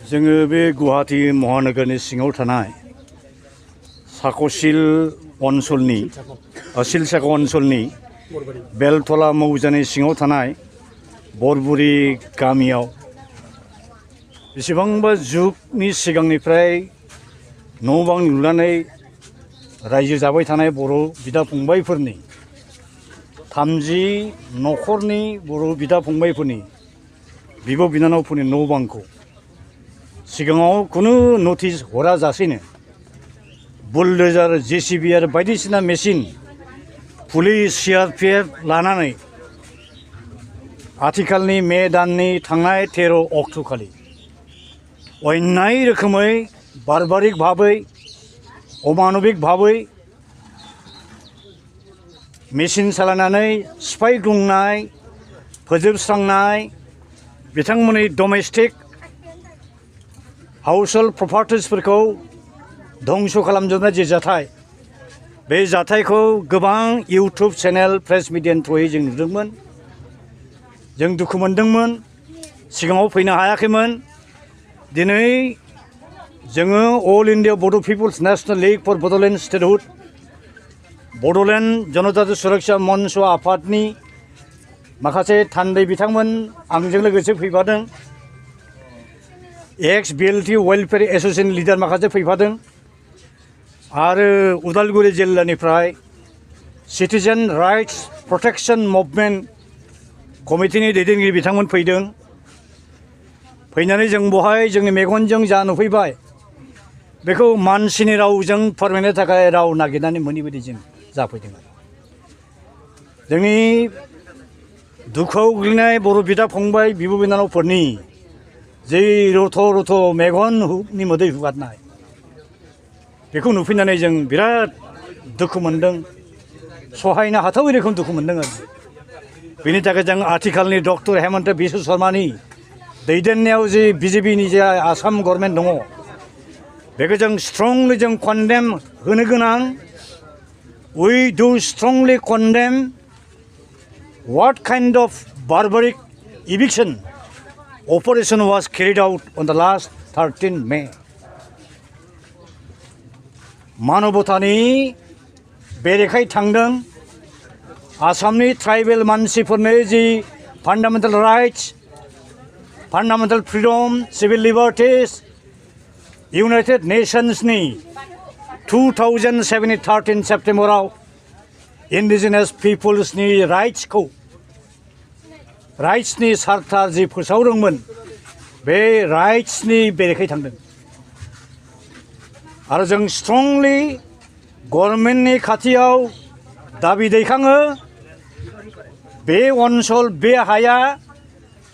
जोङो बे गुवाहाटी महानगरनि सिङाव थानाय साख'सिल ओनसोलनि सिलसाखा ओनसोलनि बेलतला मौजानि सिङाव थानाय बरबुरि गामियाव बेसेबांबा जुगनि सिगांनिफ्राय न' बां लुनानै रायजो जाबाय थानाय बर' बिदा फंबायफोरनि 30 न'खरनि बर' बिदा फंबायफोरनि बिब' बिनानावफोरनि न' बांखौ सिगाङाव खुनु नटिस हरा जासेनो बुलडोजार जेसिबि आरो बायदिसिना मेसिन पुलिस CRPF लानानै आथिखालनि मे दाननि थांनाय 13 अक्ट'खालि अन्याय रोखोमै बारबारिक भाबै अमानबिक भाबै मेसिन सालायनानै सिफाय ग्लुंनाय फोजोबस्रांनाय बिथांमोननि डमेस्टिक हाउसहोल्ड प्रपार्टिसफोरखौ धंस खालामजोबनाय जे जाथाय बे जाथायखौ गोबां इउटुब चेनेल प्रेस मिडियानि थ्रुयै जों नुदोंमोन जों दुखु मोनदोंमोन सिगाङाव फैनो हायाखैमोन दिनै जोङो all India Bodo' peoples national league for Bodoland statehood Bodoland जनजाति सुरक्षा मंच आफादनि माखासे थान्दै बिथांमोन आंजों लोगोसे फैफादों ex BLT welfare association leader माखासे फैफादों आरो उदालगुरि जिल्लानिफ्राय सिटिजेन राइट्स प्रटेक्शन मुभमेन्ट कमिटिनि दैदेनगिरि बिथांमोन फैदों फैनानै जों बहाय जोंनि मेगनजों जा नुफैबाय बेखौ मानसिनि रावजों फोरमायनो थाखाय राव नागिरनानै मोनै बायदि जों जाफैदों जोंनि दुखुआव गोग्लैनाय बर' बिदा फंबाय बिब' बिनानावफोरनि जे रथ' रथ' मेगननि मोदै हुगारनाय बेखौ नुफैनानै जों बिराद दुखु मोनदों सहायनो हाथावै रोखोम दुखु मोनदों आरो बेनि थाखाय जों आथिखालनि डक्टर हेमन्त बिश्व शर्मानि दैदेननायाव जे BJPनि जे आसाम गभर्नमेन्ट दङ बेखौ जों स्ट्रंलि जों कन्डेम होनो गोनां we do strongly condemn what kind of barbaric eviction operation was carried out on the last 13 May. मानबतानि बेरेखायै थांदों आसामनि ट्राइबेल मानसिफोरनो जि fundamental rights fundamental freedom civil liberties united नेशन्सनि 2007 13 सेप्टेम्बराव इन्डिजिनास पिपुल्सनि राइट्सनि चार्टार जि फोसावदोंमोन बे राइट्सनि बेरेखायै थांदों आरो जों स्ट्रंलि गभर्नमेन्टनि खाथियाव दाबि दैखाङो बे ओनसोल बे हाया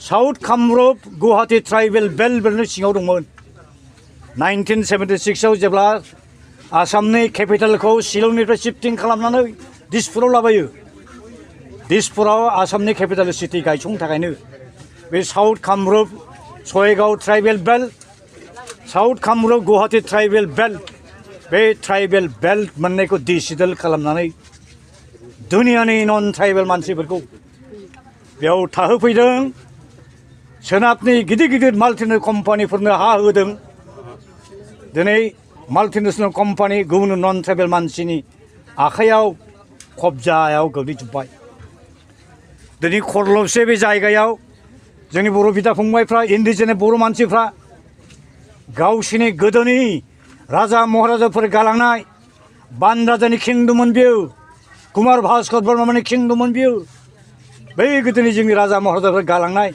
साउथ कामरुप गुवाहाटी ट्राइबेल बेल्टनि सिङाव दंमोन 1976 आव जेब्ला आसामनि केपिटेलखौ शिलंनिफ्राय शिफ्टिं खालामनानै दिसपुराव लाबोयो दिसपुराव आसामनि केपिटेल सिटि गायसंनो थाखायनो बे साउथ कामरुप सयगाव tribal belt south Kamrup Guwahati tribal belt बे ट्राइबेल बेल्ट मोननायखौ डिसेबल खालामनानै दुनियानि नन ट्राइबेल मानसिफोरखौ बेयाव थाहोफैदों सोनाबनि गिदिर गिदिर माल्टिनेशनेल कम्पानिफोरनो हा होदों दिनै माल्टिनेशनेल कम्पानि गुबुन नन ट्राइबेल मानसिनि आखायाव कब्जायाव गोग्लैजोब्बाय दिनै खरलबसे बे जायगायाव जोंनि बर' बिदा फंबायफ्रा इन्डिजिनास बर' मानसिफ्रा गावसिनि गोदोनि राजा महाराजाफोर गालांनाय बान राजानि किंदममोन बियो कुमार भास्कर बर्मानि किंदममोन बियो बै गोदोनि जोंनि राजा महाराजाफोर गालांनाय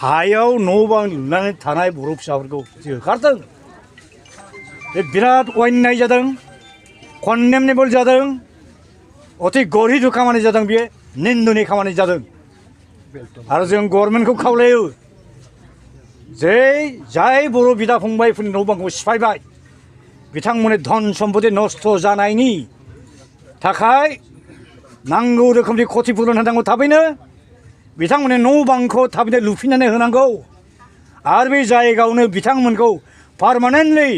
हायाव न' बां लुनानै थानाय बर' फिसाफोरखौ जों होखारदों बे बिराद अन्याय जादों कन्डेमनेबल जादों अति गरिब खामानि जादों बेयो निन्दुनि खामानि जादों आरो जों गभर्नमेन्टखौ खावलायो जे जाय बर' बिदा फंबायफोरनि न' बांखौ सिफायबाय बिथांमोननि धन सम्पति नस्थ' जानायनि थाखाय नांगौ रोखोमनि क्षतिपुरन होनांगौ थाबैनो बिथांमोननि न' बांखौ थाबैनो लुफिननानै होनांगौ आरो बे जायगायावनो बिथांमोनखौ पार्मानेन्टलि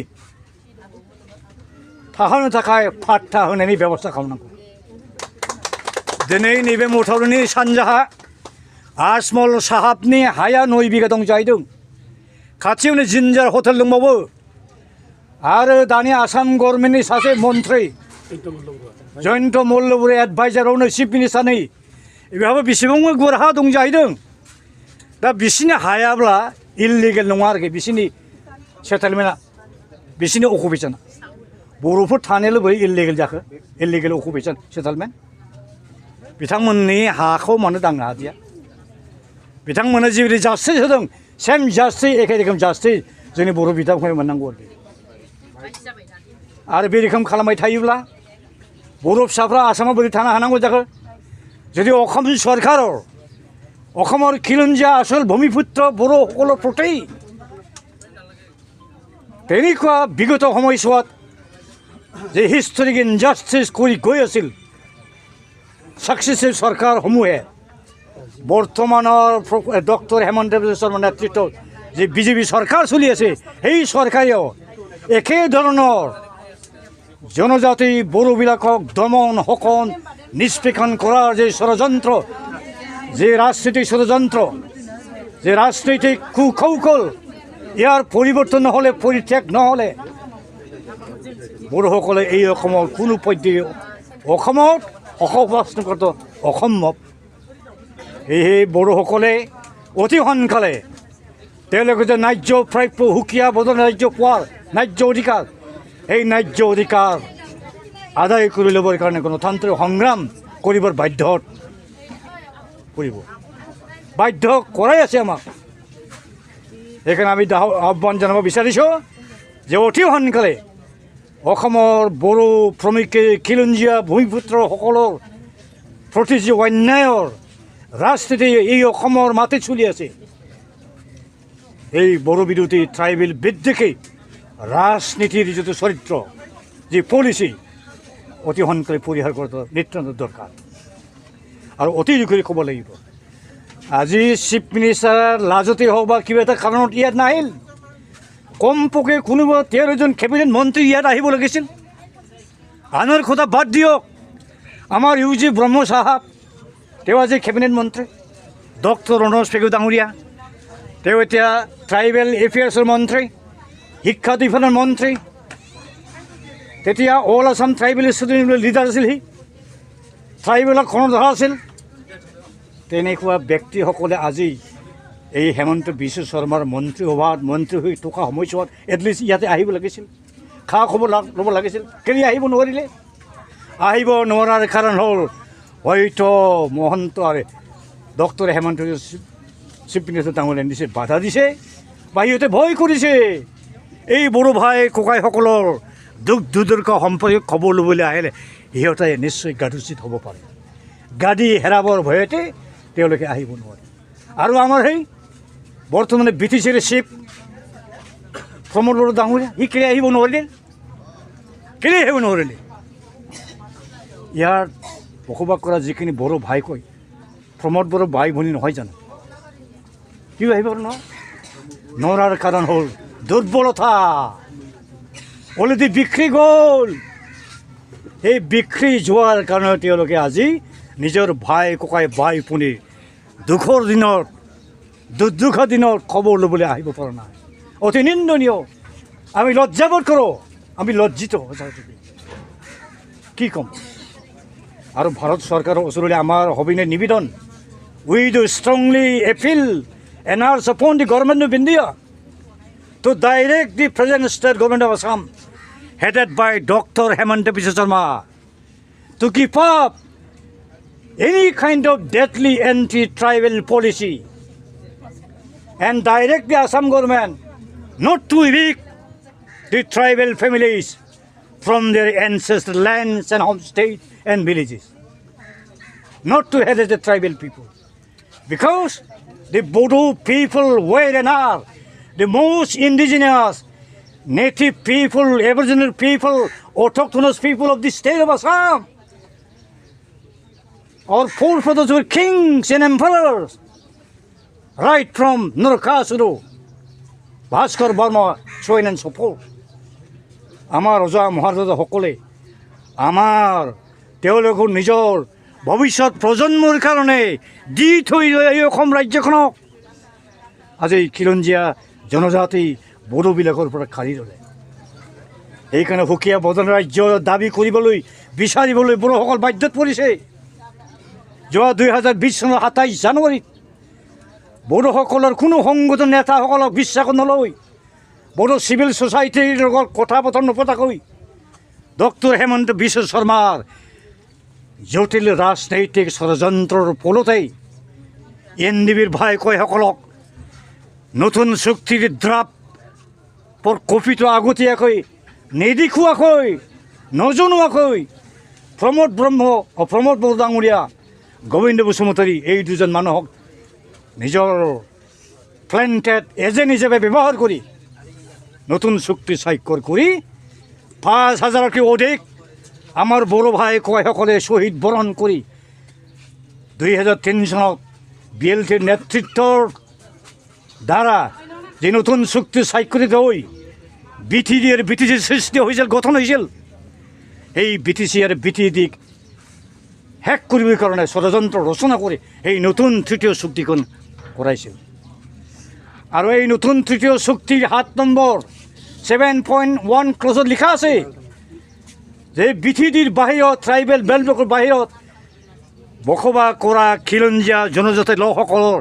थाहोनो थाखाय फाट्टा होनायनि बेबस्था खालामनांगौ दिनै नैबे मथावरिनि सानजाहा आजमल साहाबनि हाया 9 बिघा दं जाहैदों खाथियावनो जिन्जार हटेल दंबावो आरो दानि आसाम गभर्नमेन्टनि सासे मन्थ्रि जयन्त मल्लबरी एडभाइजारावनो चिफ मिनिस्टारनि बेहाबो बेसेबांबा गुवार हा दं जाहैदों दा बिसिनि हायाब्ला इललिगेल नङा आरोखि बिसिनि सेटेलमेन्टआ बिसिनि अकुपेशना बर'फोर थानायाल' बोरै इललिगेल जाखो इललिगेल अकुपेशन सेटेलमेन्ट बिथांमोननि हाखौ मानो दांनो हादिया बिथांमोना जिबायदि जास्टिस होदों सेम जास्टिस एखे रोखोम जास्टिस जोंनि बर' बिदाफोरनो मोननांगौ आरो बे रोखोम खालामबाय थायोब्ला बर' फिसाफ्रा आसामाव बोरै थानो हानांगौ जाखो যদি অসম চৰকাৰৰ অসমৰ খিলঞ্জীয়া আচল ভূমিপুত্ৰ বড়োসকলৰ প্ৰতি তেনেকুৱা বিগত সময়ছোৱাত যে হিষ্টৰিক ইনজাষ্টিছ কৰি গৈ আছিল ছাকচেছিভ চৰকাৰসমূহে বৰ্তমানৰ ডক্টৰ হেমন্ত বিশ্ব শৰ্মাৰ নেতৃত্বত যে বিজেপি চৰকাৰ চলি আছে সেই চৰকাৰেও একে ধৰণৰ জনজাতি বড়োবিলাকক দমন শোষণ নিষ্পেষণ কৰাৰ যে ষড়যন্ত্ৰ যে ৰাজনৈতিক ষড়যন্ত্ৰ যে ৰাজনৈতিক কুকৌশল ইয়াৰ পৰিৱৰ্তন নহ'লে পৰিত্যাগ নহ'লে বড়োসকলে এই অসমৰ কোনো পৰ্যায়ে অসমত বসবাস কৰাটো অসম্ভৱ সেয়েহে বড়োসকলে অতি সোনকালে তেওঁলোকে যে ন্যায্য প্ৰাপ্য সুকীয়া বদল ন্যায্য পোৱাৰ ন্যায্য অধিকাৰ এই ন্যায্য অধিকাৰ আদায় কৰি ল'বৰ কাৰণে গণতান্ত্ৰিক সংগ্ৰাম কৰিবৰ বাধ্য কৰিব বাধ্য কৰাই আছে আমাক সেইকাৰণে আমি আহ্বান জনাব বিচাৰিছোঁ যে অতি সোনকালে অসমৰ বড়ো শ্ৰমিকে খিলঞ্জীয়া ভূমিপুত্ৰসকলৰ প্ৰতি যি অন্যায়ৰ ৰাজনীতি এই অসমৰ মাটিত চলি আছে এই বড়ো বিৰোধী ট্ৰাইবেল বিদ্বেষী ৰাজনীতিৰ যিটো চৰিত্ৰ যি পলিচি অতি সোনকালে পৰিহাৰ কৰাটো নিতান্ত দৰকাৰ আৰু অতি জোখেৰে ক'ব লাগিব আজি চিফ মিনিষ্টাৰ লাজতে হওক বা কিবা এটা কাৰণত ইয়াত নাহিল কমপক্ষে কোনোবা 13জন কেবিনেট মন্ত্ৰী ইয়াত আহিব লাগিছিল আনৰ কথা বাদ দিয়ক আমাৰ ইউ জি ব্ৰহ্ম চাহাব তেওঁ আজি কেবিনেট মন্ত্ৰী ডক্টৰ ৰণোজ পেগু ডাঙৰীয়া তেওঁ এতিয়া ট্ৰাইবেল এফেয়াৰ্ছৰ মন্ত্ৰী শিক্ষা বিভাগৰ মন্ত্ৰী তেতিয়া all Assam tribal student leader আছিল সি ট্ৰাইবেলক কৰ্ণধাৰ আছিল তেনেকুৱা ব্যক্তিসকলে আজি এই হেমন্ত বিশ্ব শৰ্মাৰ মন্ত্ৰীসভাত মন্ত্ৰী হৈ থকা সময়ছোৱাত এটলিষ্ট ইয়াতে আহিব লাগিছিল খা খবৰ ল'ব লাগিছিল কেলৈ আহিব নোৱাৰিলে আহিব নোৱাৰাৰ কাৰণ হ'ল হয়তো মহন্ত আৰু ডক্টৰ হেমন্ত চিফ মিনিষ্টাৰ ডাঙৰীয়াই দিছে বাধা দিছে বা সিহঁতে ভয় কৰিছে এই বড়ো ভাই ককাইসকলৰ দুখ দুৰ্দশা সম্পৰ্কে খবৰ ল'বলৈ আহিলে সিহঁতে নিশ্চয় গাদুচিত হ'ব পাৰে গাদী হেৰাবৰ ভয়তে তেওঁলোকে আহিব নোৱাৰে আৰু আমাৰ সেই বৰ্তমানে বি টি চিৰ চিফ প্ৰমোদ বড়ো ডাঙৰীয়া সি কেলৈ আহিব নোৱাৰিলে কেলৈ আহিব নোৱাৰিলে ইয়াৰ বসবাস কৰা যিখিনি বড়ো ভাই কয় প্ৰমোদ বড়ো ভাই ভনী নহয় জানো কিয় আহিব নোৱাৰাৰ কাৰণ হ'ল দুৰ্বলতা অলৰেডি বিক্ৰী গ'ল সেই বিক্ৰী যোৱাৰ কাৰণে তেওঁলোকে আজি নিজৰ ভাই ককাই ভাই ভনীৰ দুখৰ দিনত দুৰ্দশা দিনত খবৰ ল'বলৈ আহিব পৰা নাই অতি নিন্দনীয় আমি লজ্জাবোধ কৰোঁ আমি লজ্জিত কি ক'ম আৰু ভাৰত চৰকাৰৰ ওচৰলৈ আমাৰ সবিনয় নিবেদন we do strongly appeal and urge upon the government of India to direct the present state government of Assam, headed by Dr. Hemanta Biswa Sharma, to keep up any kind of deadly anti-tribal policy and direct the Assam government not to evict the tribal families from their ancestral lands and homesteads and villages, not to harass the tribal people, because the Bodo people were and are the most indigenous, native people, aboriginal people, autochthonous people of the state of Assam. Our forefathers were kings and emperors, right from Narakasura, Bhaskar Burma, so on and so forth. Amar Raja Maharaja Hokole, Amar Teologo Nijor, ভৱিষ্যত প্ৰজন্মৰ কাৰণে দি থৈ এই অসম ৰাজ্যখনক আজি খিলঞ্জীয়া জনজাতি বড়োবিলাকৰ পৰা কাঢ়ি ল'লে। সেইকাৰণে সুকীয়া বদন ৰাজ্য দাবী কৰিবলৈ বিচাৰিবলৈ বড়োসকল বাধ্যত পৰিছে। যোৱা 2020 চনৰ 27 জানুৱাৰীত বড়োসকলৰ কোনো সংগঠন নেতাসকলক বিশ্বাসত নলয়, বড়ো চিভিল ছ'চাইটিৰ লগত কথা বতৰা নপতাকৈ ডক্টৰ হেমন্ত বিশ্ব শৰ্মাৰ জটিল ৰাজনৈতিক ষড়যন্ত্ৰৰ ফলতেই NDBৰ ভাইকৈসকলক নতুন চুক্তিৰ ড্ৰাফ্ট কপিটো আগতীয়াকৈ নেদেখুৱাকৈ নজনোৱাকৈ প্ৰমোদ বড়ো ডাঙৰীয়া, গোবিন্দ বসুমতাৰী এই দুজন মানুহক নিজৰ প্লেণ্টেড এজেণ্ট হিচাপে ব্যৱহাৰ কৰি নতুন চুক্তি স্বাক্ষৰ কৰি 5,000তকৈ অধিক আমাৰ বড়ো ভাই কয়সকলে শ্বহীদ বৰণ কৰি 2003 চনত BLTৰ নেতৃত্বৰ দ্বাৰা যে নতুন চুক্তি স্বাক্ষৰিত হৈ BTD আৰু BTC সৃষ্টি হৈছিল, গঠন হৈছিল, সেই BTC আৰু BTDক শেষ কৰিবৰ কাৰণে ষড়যন্ত্ৰ ৰচনা কৰি এই নতুন তৃতীয় চুক্তিখন কৰাইছিল। আৰু এই নতুন তৃতীয় চুক্তিৰ 7 নম্বৰ 7.1 ক্লজত লিখা আছে যে BTDৰ বাহিৰত, ট্ৰাইবেল বেল্টৰ বাহিৰত বসবাস কৰা খিলঞ্জীয়া জনজাতি লোকসকলৰ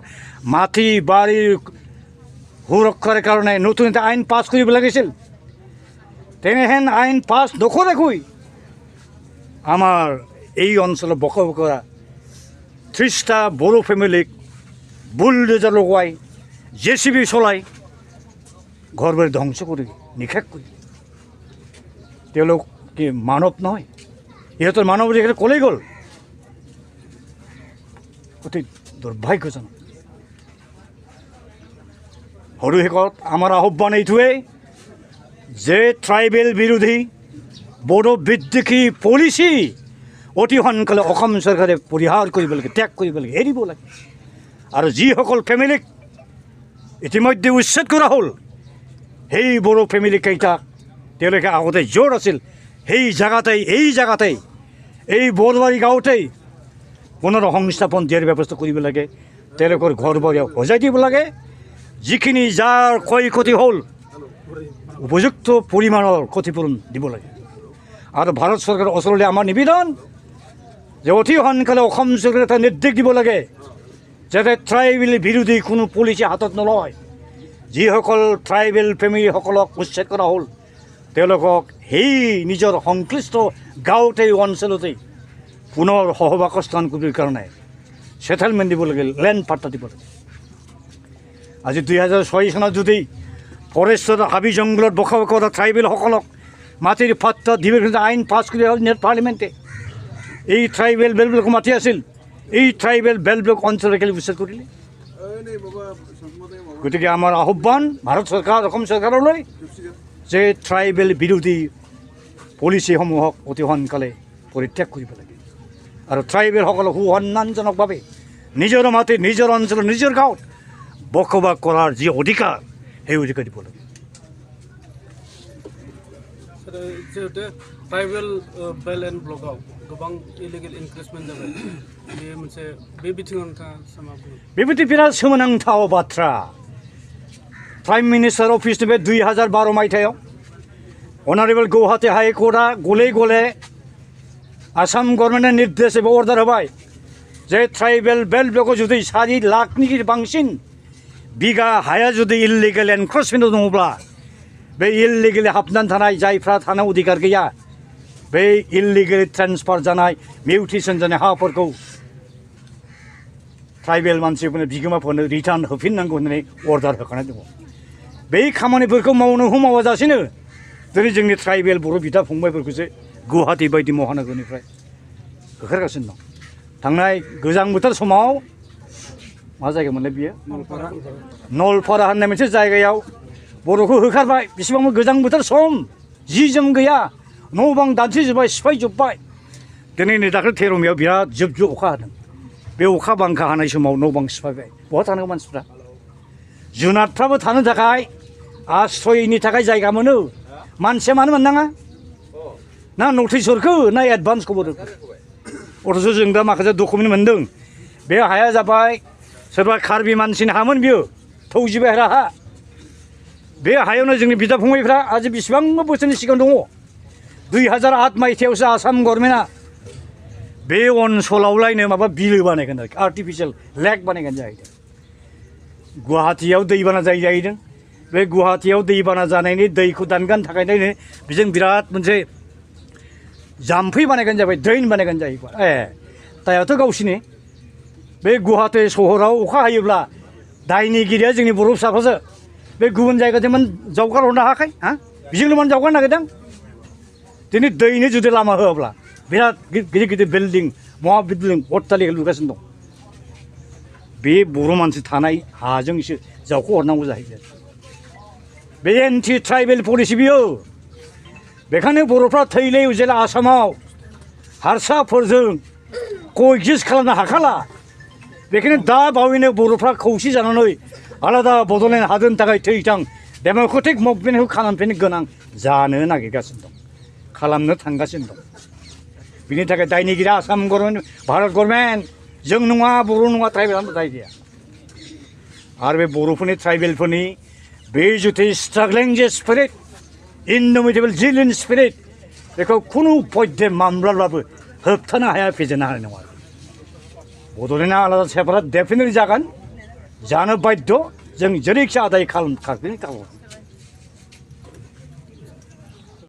মাটি বাৰীৰ সুৰক্ষাৰ কাৰণে নতুন এটা আইন পাছ কৰিব লাগিছিল। তেনেহেন আইন পাছ নকৰাকৈ আমাৰ এই অঞ্চলত বসবাস কৰা 30টা বড়ো ফেমিলিক বুলডোজাৰ লগোৱাই JCB চলাই ঘৰ বাৰী ধ্বংস কৰি নিশেষ কৰি, তেওঁলোক কি মানৱ নহয়? ইহঁতৰ মানৱ অধিকাৰ ক'লেই গ'ল। অতি দুৰ্ভাগ্যজনক। সৰুশেষত আমাৰ আহ্বান এইটোৱেই যে ট্ৰাইবেল বিৰোধী বড়ো বিদ্ৰোহী পলিচি অতি সোনকালে অসম চৰকাৰে পৰিহাৰ কৰিব লাগে, ত্যাগ কৰিব লাগে, এৰিব লাগে। আৰু যিসকল ফেমিলিক ইতিমধ্যে উচ্ছেদ কৰা হ'ল, সেই বড়ো ফেমিলিকেইটাক তেওঁলোকে আগতে য'ত আছিল সেই জেগাতেই এই বৰবাৰী গাঁৱতেই পুনৰ সংস্থাপন দিয়াৰ ব্যৱস্থা কৰিব লাগে। তেওঁলোকৰ ঘৰ বাৰী সজাই দিব লাগে। যিখিনি যাৰ ক্ষয় ক্ষতি হ'ল উপযুক্ত পৰিমাণৰ ক্ষতিপূৰণ দিব লাগে। আৰু ভাৰত চৰকাৰৰ ওচৰলৈ আমাৰ নিবেদন যে অতি সোনকালে অসম চৰকাৰে এটা নিৰ্দেশ দিব লাগে যাতে ট্ৰাইবেল বিৰোধী কোনো পলিচি হাতত নলয়। যিসকল ট্ৰাইবেল ফেমিলিসকলক উচ্ছেদ কৰা হ'ল তেওঁলোকক সেই নিজৰ সংশ্লিষ্ট গাঁৱতেই অঞ্চলতেই পুনৰ সহবাসস্থান কৰিবৰ কাৰণে ছেটেলমেণ্ট দিব লাগে, লেণ্ড পাট্টা দিব লাগে। আজি 2006 চনত যদি ফৰেষ্টৰ হাবি জংঘলত বসবাস কৰা ট্ৰাইবেলসকলক মাটিৰ পাট্টা দিবৰ কাৰণে আইন পাছ কৰি হ'ল পাৰ্লিমেণ্টে, এই ট্ৰাইবেল বেল্টবিলাক মাটি আছিল, এই ট্ৰাইবেল বেল্টবিলাক অঞ্চলকে উচ্ছেদ কৰিলে। গতিকে আমাৰ আহ্বান ভাৰত চৰকাৰ, অসম চৰকাৰলৈ যে ট্ৰাইবেল বিৰোধী পলিচিসমূহক অতি সোনকালে পৰিত্যাগ কৰিব লাগে আৰু ট্ৰাইবেলসকলক সুসন্মানজনকভাৱে নিজৰ মাটি, নিজৰ অঞ্চলত, নিজৰ গাঁৱত বসবাস কৰাৰ যি অধিকাৰ সেই অধিকাৰ দিব লাগে। ट्राइबेल बेल एन्ड ब्लकआव गोबां इलिगेल इनक्रिजमेन्ट जाबाय, बे मोनसे बे बिथिङाव नोंथाङा मा बुङो? बेबायदि बिराद सोमोनांथाव बाथ्रा। प्राइम मिनिस्टार अफिसनिफ्राय 2012 मायथाइयाव अनारेबल गुवाहाटी हाइकर्टआ गले गले आसाम गभर्नमेन्टनि निर्देश एबा अर्डार होबाय जे ट्राइबेल बेल्ट ब्लकआव जुदि 4 लाखनि बांसिन बिगा हाया जुदि इलिगेल एनक्रोचमेन्ट दङब्ला बे इलिगेलि हाबनानै थानाय जायफ्रा थानो अधिकार गैया, बे इलिगेलि ट्रेन्सफार जानाय मिउटेसन जानाय हाफोरखौ ट्राइबेल मानसिफोरनो बिगोमाफोरनो रिटार्न होफिननांगौ होननानै अर्डार होखानाय दङ। बे खामानिफोरखौ मावाजासेनो दिनै जोंनि ट्राइबेल बर' बिदा फंबायफोरखौसो गुवाहाटी बायदि महानगरनिफ्राय होखारगासिनो दं। थांनाय गोजां बोथोर समाव मा जायगामोनलाय बियो? नलपारा होननाय मोनसे जायगायाव बर'खौ होखारबाय। बेसेबांबा गोजां बोथोर सम, जि जोम गैया, न' बां दानस्रिजोब्बाय, सिफायजोब्बाय। दिनै नै दाख्लै 13 मेयाव बिराद जुब जुब अखा हादों। बे अखा बांखा हानाय समाव न' बां सिफायबाय। बहा थानांगौ मानसिफ्रा? जुनादफ्राबो थानो थाखाय आश्रयनि थाखाय जायगा मोनो, मानसिया मानो मोननाङा? ना नटिस हरखो ना एडभान्स खबर होखो? अथच जों दा माखासे डकुमेन्ट मोन्दों। बे हाया जाबाय सोरबा कार्बि मानसिनि हामोन, बियो थौजिबायरा हा। बे हायावनो जोंनि बिदा फंबायफ्रा आज बेसेबांबा बोसोरनि सिगां दङ 2008 मायथाइयावसो आसाम गभर्नमेन्टआ बे ओनसोलावलायनो माबा बिलो बानायगोन आरोखि आर्टिफिशियेल लेक बानायगोन जाहैदों गुवाहाटीयाव दैबाना जाहैदों बे गुवाहाटीयाव दैबाना जानायनि दैखौ दानगारनो थाखायनो बेजों बिराद मोनसे जाम्फै बानायगोन जाबाय ड्रेन बानायगोन जाहैबाय दायाथ' गावसिनि बे गुवाहाटी सहराव अखा हायोब्ला दायनिगिरिया जोंनि बर' फिसाफ्रासो बे गुबुन जायगाजों मान जावगार हरनो हायाखै हा बेजोंनो मान जावगार नागिरदों दिनै दैनो जुदि लामा होआब्ला बिराद गिदिर गिदिर बिल्डिं महा बिल्डिं अट्टालिका लुगासिनो दं बे बर' मानसि थानाय हाजोंसो जावख' हरनांगौ जाहैबाय बे एन्टि ट्राइबेल पलिसि बियो बेखायनो बर'फ्रा थैले उजिले आसामाव हारसाफोरजों क'एक्जिस्ट खालामनो हाखाला बेखायनो दा बावैनो बर'फ्रा खौसे जानानै आलादा बड'लेण्ड हादोरनि थाखाय थैथां डेम'क्रेटिक मुभमेन्टखौ खालामफिननो गोनां जानो नागिरगासिनो दं खालामनो थांगासिनो दं बिनि थाखाय दायनिगिरिया आसाम गभर्नमेन्ट भारत गभर्नमेन्ट जों नङा बर' नङा ट्राइबेलानो दाय गैया आरो बे बर'फोरनि ट्राइबेलफोरनि बे जुदि स्ट्रागलिं जे स्पिरिट इनडमिटेबल जिल इन स्पिरिट बेखौ खुनु पय्थे मामब्लाब्लाबो होबथानो हाया फेजेननो हानाय नङा बड'लेण्डआ आलादा सेपारेट डेफिनेटलि जागोन जानो बाध्य जों जेरैखि आदाय खालामखागोन